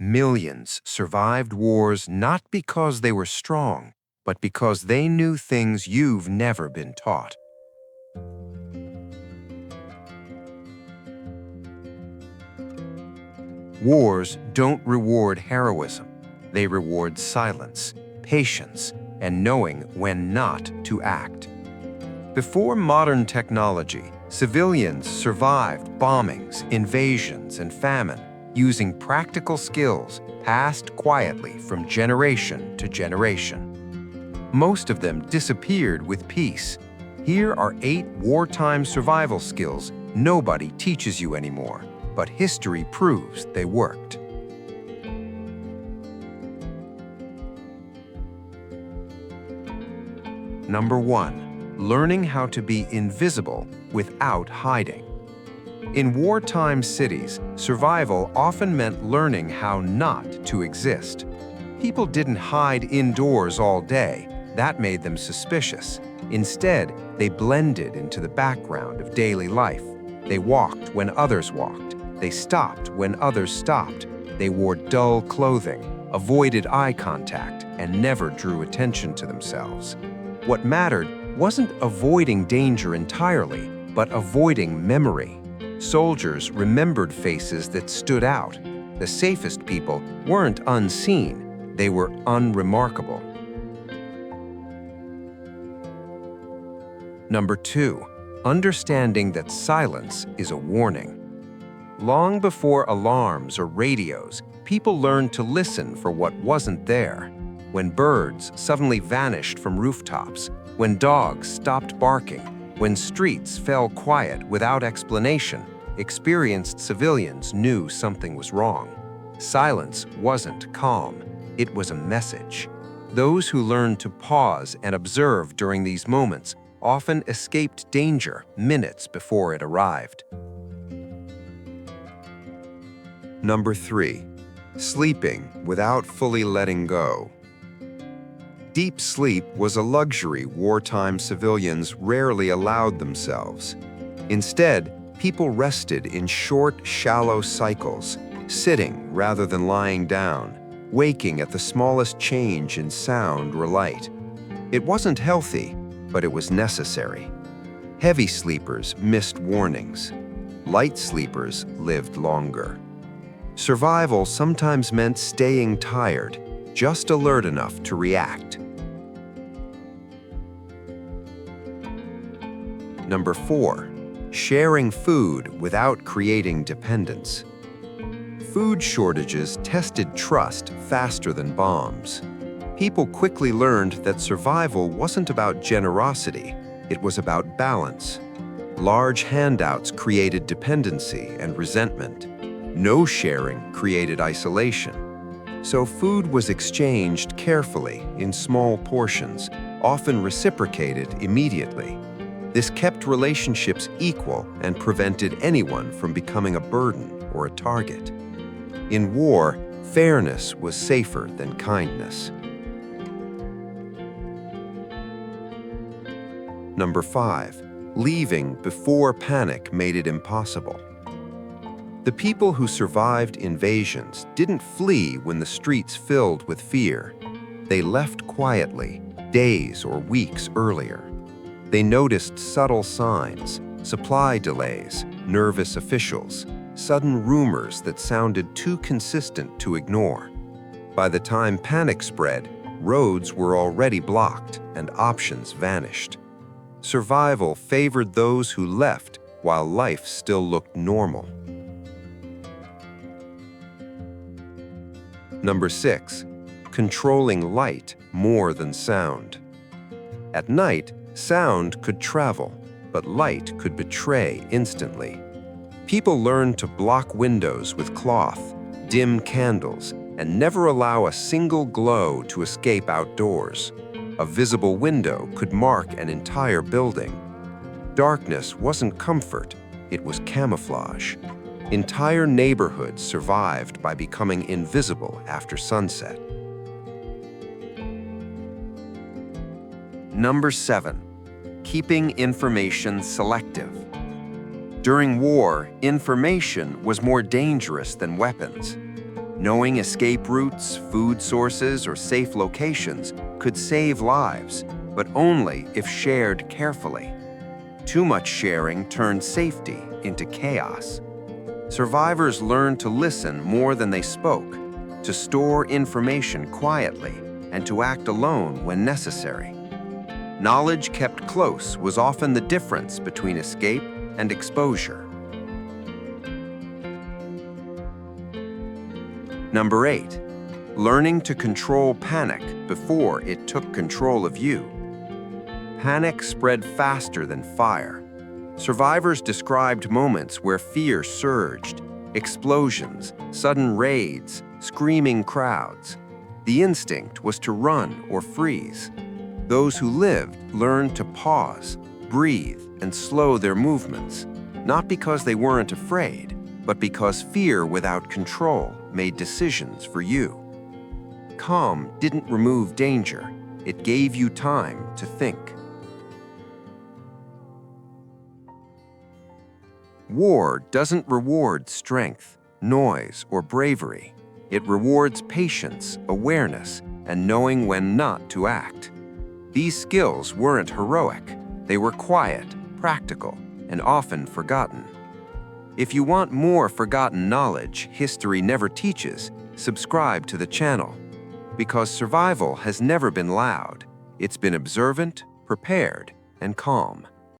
Millions survived wars not because they were strong, but because they knew things you've never been taught. Wars don't reward heroism. They reward silence, patience, and knowing when not to act. Before modern technology, civilians survived bombings, invasions, and famine using practical skills passed quietly from generation to generation. Most of them disappeared with peace. Here are 8 wartime survival skills nobody teaches you anymore, but history proves they worked. Number 1. Learning how to be invisible without hiding. In wartime cities, survival often meant learning how not to exist. People didn't hide indoors all day. That made them suspicious. Instead, they blended into the background of daily life. They walked when others walked. They stopped when others stopped. They wore dull clothing, avoided eye contact, and never drew attention to themselves. What mattered wasn't avoiding danger entirely, but avoiding memory. Soldiers remembered faces that stood out. The safest people weren't unseen, they were unremarkable. Number 2. Understanding that silence is a warning. Long before alarms or radios, people learned to listen for what wasn't there. When birds suddenly vanished from rooftops, when dogs stopped barking, when streets fell quiet without explanation, experienced civilians knew something was wrong. Silence wasn't calm, it was a message. Those who learned to pause and observe during these moments often escaped danger minutes before it arrived. Number 3. Sleeping without fully letting go. Deep sleep was a luxury wartime civilians rarely allowed themselves. Instead, people rested in short, shallow cycles, sitting rather than lying down, waking at the smallest change in sound or light. It wasn't healthy, but it was necessary. Heavy sleepers missed warnings. Light sleepers lived longer. Survival sometimes meant staying tired, just alert enough to react. Number 4. Sharing food without creating dependence. Food shortages tested trust faster than bombs. People quickly learned that survival wasn't about generosity, it was about balance. Large handouts created dependency and resentment. No sharing created isolation. So food was exchanged carefully in small portions, often reciprocated immediately. This kept relationships equal and prevented anyone from becoming a burden or a target. In war, fairness was safer than kindness. Number 5. Leaving before panic made it impossible. The people who survived invasions didn't flee when the streets filled with fear. They left quietly, days or weeks earlier. They noticed subtle signs, supply delays, nervous officials, sudden rumors that sounded too consistent to ignore. By the time panic spread, roads were already blocked and options vanished. Survival favored those who left while life still looked normal. Number 6. Controlling light more than sound. At night, sound could travel, but light could betray instantly. People learned to block windows with cloth, dim candles, and never allow a single glow to escape outdoors. A visible window could mark an entire building. Darkness wasn't comfort, it was camouflage. Entire neighborhoods survived by becoming invisible after sunset. Number 7. Keeping information selective. During war, information was more dangerous than weapons. Knowing escape routes, food sources, or safe locations could save lives, but only if shared carefully. Too much sharing turned safety into chaos. Survivors learned to listen more than they spoke, to store information quietly, and to act alone when necessary. Knowledge kept close was often the difference between escape and exposure. Number 8, learning to control panic before it took control of you. Panic spread faster than fire. Survivors described moments where fear surged, explosions, sudden raids, screaming crowds. The instinct was to run or freeze. Those who lived learned to pause, breathe, and slow their movements, not because they weren't afraid, but because fear without control made decisions for you. Calm didn't remove danger, it gave you time to think. War doesn't reward strength, noise, or bravery. It rewards patience, awareness, and knowing when not to act. These skills weren't heroic. They were quiet, practical, and often forgotten. If you want more forgotten knowledge history never teaches, subscribe to the channel. Because survival has never been loud. It's been observant, prepared, and calm.